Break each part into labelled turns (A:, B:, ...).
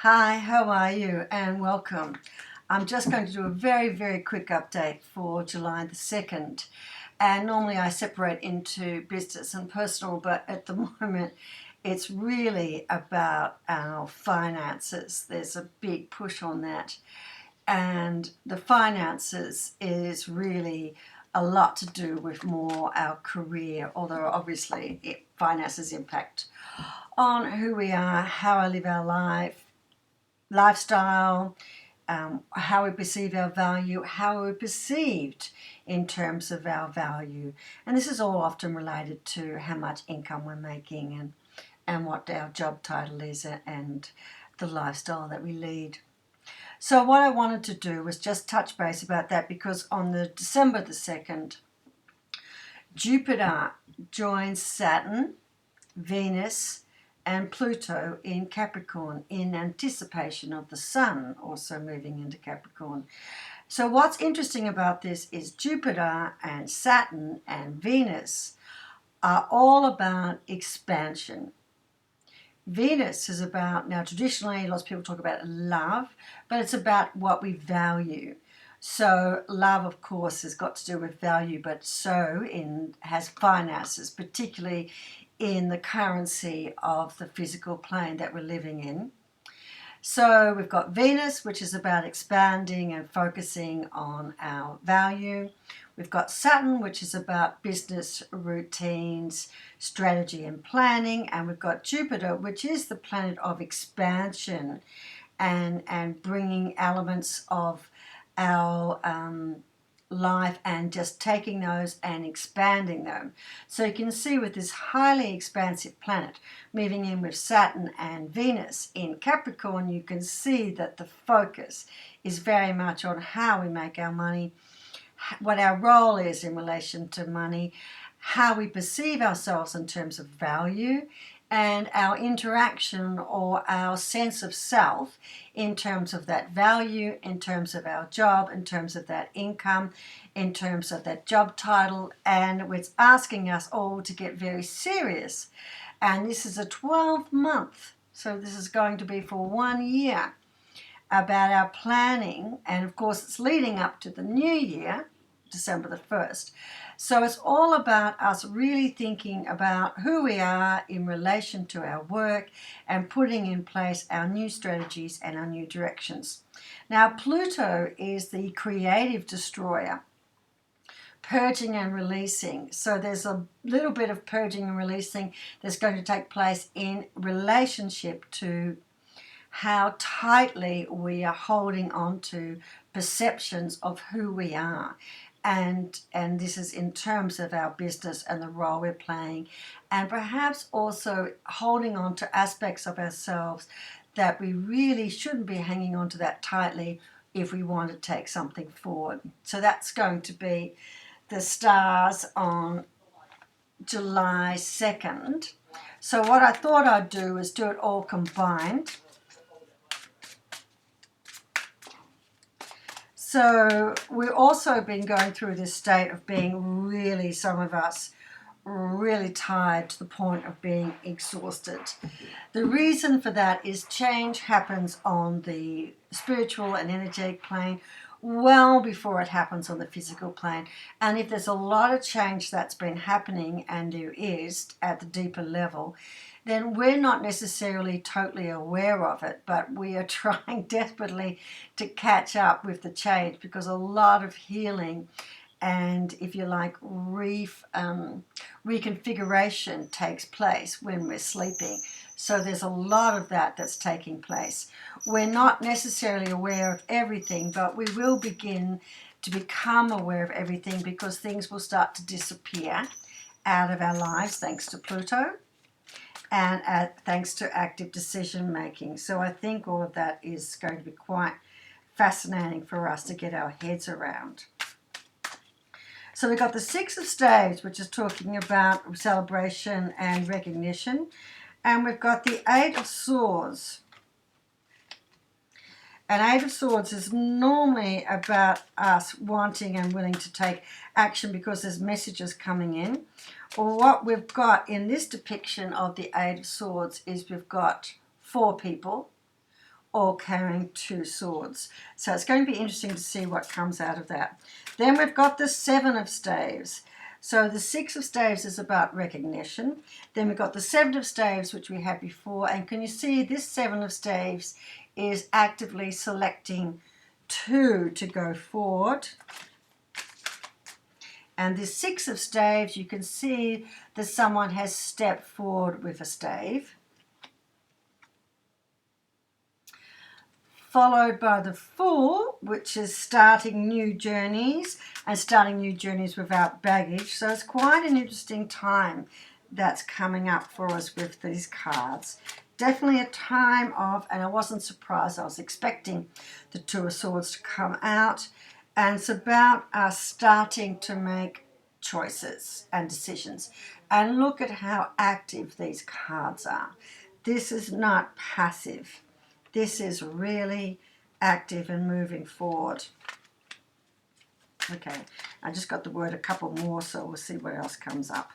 A: Hi, how are you? And welcome. I'm just going to do a very quick update for July the 2nd. And normally I separate into business and personal, but at the moment it's really about our finances. There's a big push on that. And the finances is really a lot to do with more our career, although obviously finances impact on who we are, how I live our lifestyle, how we perceive our value, how we're perceived in terms of our value. And this is all often related to how much income we're making and what our job title is and the lifestyle that we lead. So what I wanted to do was just touch base about that, because on the December the 2nd, Jupiter joins Saturn, Venus, and Pluto in Capricorn in anticipation of the Sun also moving into Capricorn. So what's interesting about this is Jupiter and Saturn and Venus are all about expansion. Venus is about, now traditionally lots of people talk about love, but it's about what we value. So love, of course, has got to do with value, but has finances, particularly in the currency of the physical plane that we're living in. So we've got Venus, which is about expanding and focusing on our value. We've got Saturn, which is about business routines, strategy and planning. And we've got Jupiter, which is the planet of expansion and bringing elements of our life and just taking those and expanding them. So you can see with this highly expansive planet moving in with Saturn and Venus in Capricorn, you can see that the focus is very much on how we make our money, what our role is in relation to money, how we perceive ourselves in terms of value, and our interaction or our sense of self in terms of that value, in terms of our job, in terms of that income, in terms of that job title. And it's asking us all to get very serious. And this is a 12-month, so this is going to be for 1 year, about our planning. And of course it's leading up to the new year, December the 1st. So it's all about us really thinking about who we are in relation to our work and putting in place our new strategies and our new directions. Now, Pluto is the creative destroyer, purging and releasing. So there's a little bit of purging and releasing that's going to take place in relationship to how tightly we are holding on to perceptions of who we are. And this is in terms of our business and the role we're playing, and perhaps also holding on to aspects of ourselves that we really shouldn't be hanging on to that tightly if we want to take something forward. So that's going to be the stars on July 2nd. So what I thought I'd do is do it all combined. So we've also been going through this state of being really, some of us, really tired to the point of being exhausted. The reason for that is change happens on the spiritual and energetic plane well before it happens on the physical plane. And if there's a lot of change that's been happening, and there is at the deeper level, then we're not necessarily totally aware of it, but we are trying desperately to catch up with the change, because a lot of healing and, if you like, reconfiguration takes place when we're sleeping. So there's a lot of that that's taking place. We're not necessarily aware of everything, but we will begin to become aware of everything, because things will start to disappear out of our lives thanks to Pluto and thanks to active decision making. So I think all of that is going to be quite fascinating for us to get our heads around. So we've got the Six of Staves, which is talking about celebration and recognition. And we've got the Eight of Swords. And Eight of Swords is normally about us wanting and willing to take action because there's messages coming in. Or what we've got in this depiction of the Eight of Swords is we've got 4 people, or carrying two swords. So it's going to be interesting to see what comes out of that. Then we've got the Seven of Staves. So the Six of Staves is about recognition. Then we've got the Seven of Staves, which we had before. And can you see this Seven of Staves is actively selecting two to go forward. And the Six of Staves, you can see that someone has stepped forward with a stave. Followed by the Fool, which is starting new journeys and starting new journeys without baggage. So it's quite an interesting time that's coming up for us with these cards. Definitely a time of, and I wasn't surprised, I was expecting the Two of Swords to come out. And it's about us starting to make choices and decisions. And look at how active these cards are. This is not passive. This is really active and moving forward. Okay, I just got the word a couple more, so we'll see what else comes up.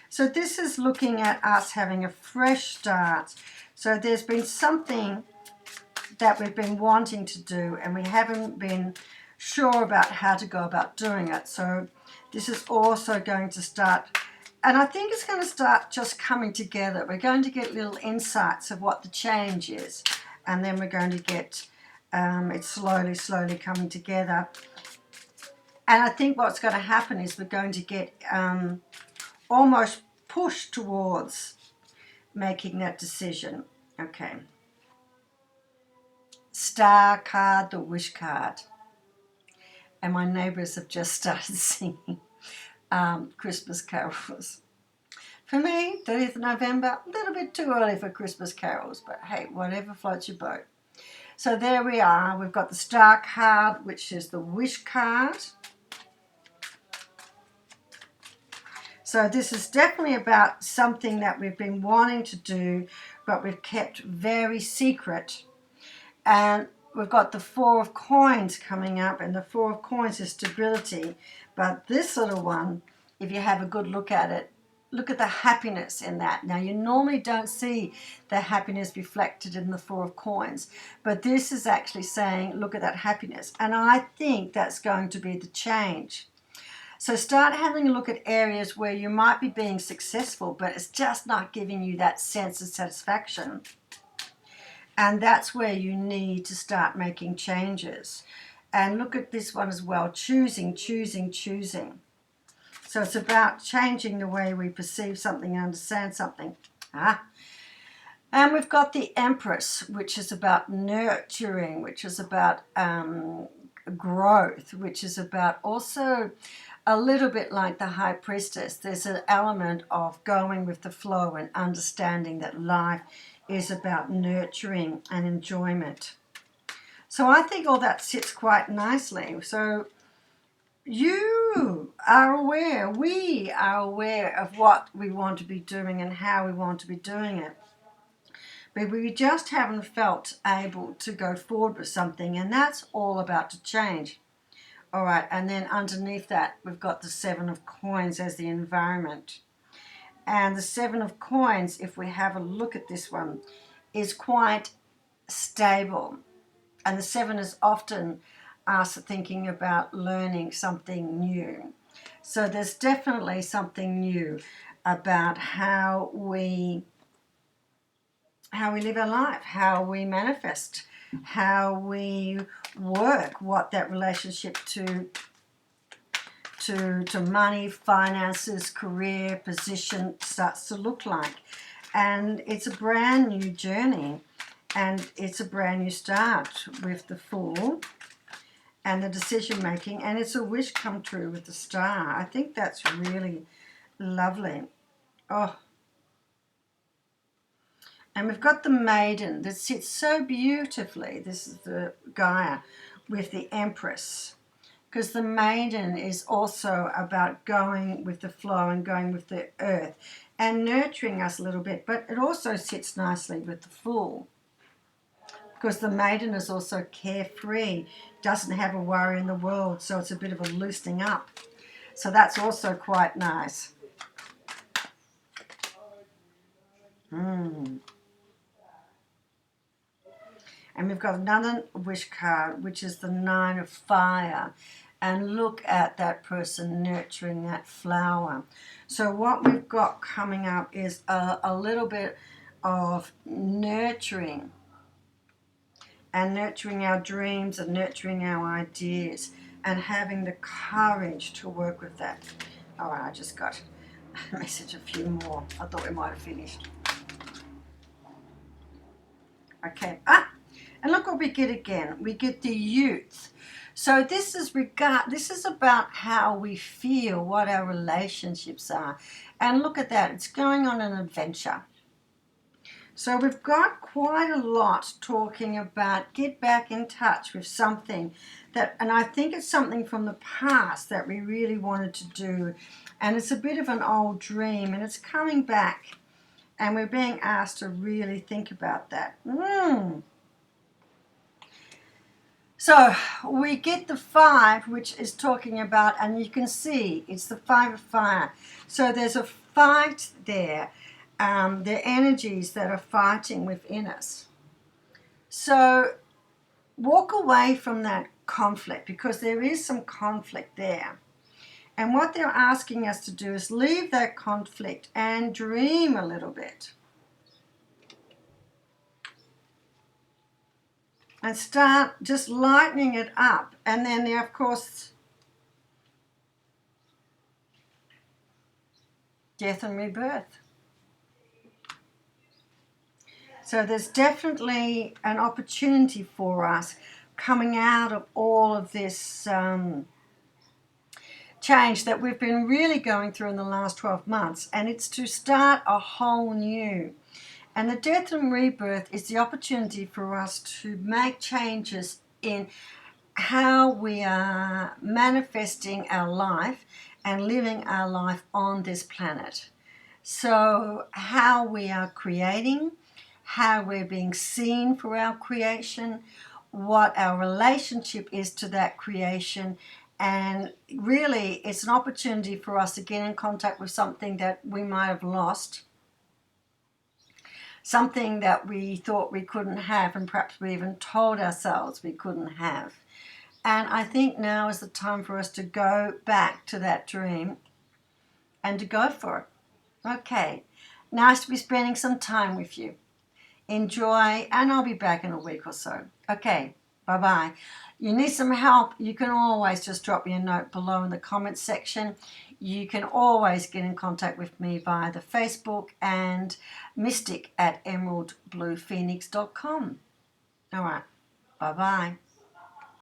A: So this is looking at us having a fresh start. So there's been something that we've been wanting to do and we haven't been sure about how to go about doing it. So this is also going to start, and I think it's going to start just coming together. We're going to get little insights of what the change is, and then we're going to get it slowly coming together. And I think what's going to happen is we're going to get almost pushed towards making that decision. Okay. Star card, the wish card. And my neighbours have just started singing Christmas carols. For me, 30th of November, a little bit too early for Christmas carols, but hey, whatever floats your boat. So there we are. We've got the Star card, which is the wish card. So this is definitely about something that we've been wanting to do, but we've kept very secret. And we've got the Four of Coins coming up, and the Four of Coins is stability. But this little one, if you have a good look at it, look at the happiness in that. Now, you normally don't see the happiness reflected in the Four of Coins, but this is actually saying, look at that happiness. And I think that's going to be the change. So start having a look at areas where you might be being successful, but it's just not giving you that sense of satisfaction. And that's where you need to start making changes. And look at this one as well, choosing. So it's about changing the way we perceive something and understand something. And we've got the Empress, which is about nurturing, which is about growth, which is about also a little bit like the High Priestess. There's an element of going with the flow and understanding that life is about nurturing and enjoyment. So I think all that sits quite nicely. So you are aware, we are aware of what we want to be doing and how we want to be doing it. But we just haven't felt able to go forward with something, and that's all about to change. All right, and then underneath that, we've got the Seven of Coins as the environment. And the Seven of Coins, if we have a look at this one, is quite stable. And the Seven is often us thinking about learning something new. So there's definitely something new about how we live our life, how we manifest, how we work, what that relationship to money, finances, career, position starts to look like. And it's a brand new journey, and it's a brand new start with the Fool and the decision making, and it's a wish come true with the Star. I think that's really lovely. Oh. And we've got the Maiden that sits so beautifully. This is the Gaia with the Empress, because the Maiden is also about going with the flow and going with the earth and nurturing us a little bit, but it also sits nicely with the Fool, because the Maiden is also carefree, doesn't have a worry in the world, so it's a bit of a loosening up. So that's also quite nice. And we've got another wish card, which is the Nine of Fire. And look at that person nurturing that flower. So what we've got coming up is a little bit of nurturing, and nurturing our dreams and nurturing our ideas and having the courage to work with that. All right, I just got a message, a few more. I thought we might have finished. Okay. And look what we get again. We get the youth. So this is about how we feel, what our relationships are. And look at that. It's going on an adventure. So we've got quite a lot talking about get back in touch with something that, and I think it's something from the past that we really wanted to do. And it's a bit of an old dream, and it's coming back. And we're being asked to really think about that. So we get the 5, which is talking about, and you can see it's the 5 of fire. So there's a fight there. The energies that are fighting within us. So walk away from that conflict, because there is some conflict there. And what they're asking us to do is leave that conflict and dream a little bit. And start just lightening it up. And then there, of course, death and rebirth. So there's definitely an opportunity for us coming out of all of this change that we've been really going through in the last 12 months. And it's to start a whole new. And the death and rebirth is the opportunity for us to make changes in how we are manifesting our life and living our life on this planet. So how we are creating, how we're being seen for our creation, what our relationship is to that creation. And really, it's an opportunity for us to get in contact with something that we might have lost, something that we thought we couldn't have, and perhaps we even told ourselves we couldn't have. And I think now is the time for us to go back to that dream and to go for it. Okay, nice to be spending some time with you. Enjoy, and I'll be back in a week or so. Okay, bye-bye. You need some help, you can always just drop me a note below in the comments section. You can always get in contact with me via the Facebook and mystic@emeraldbluephoenix.com. All right, bye-bye.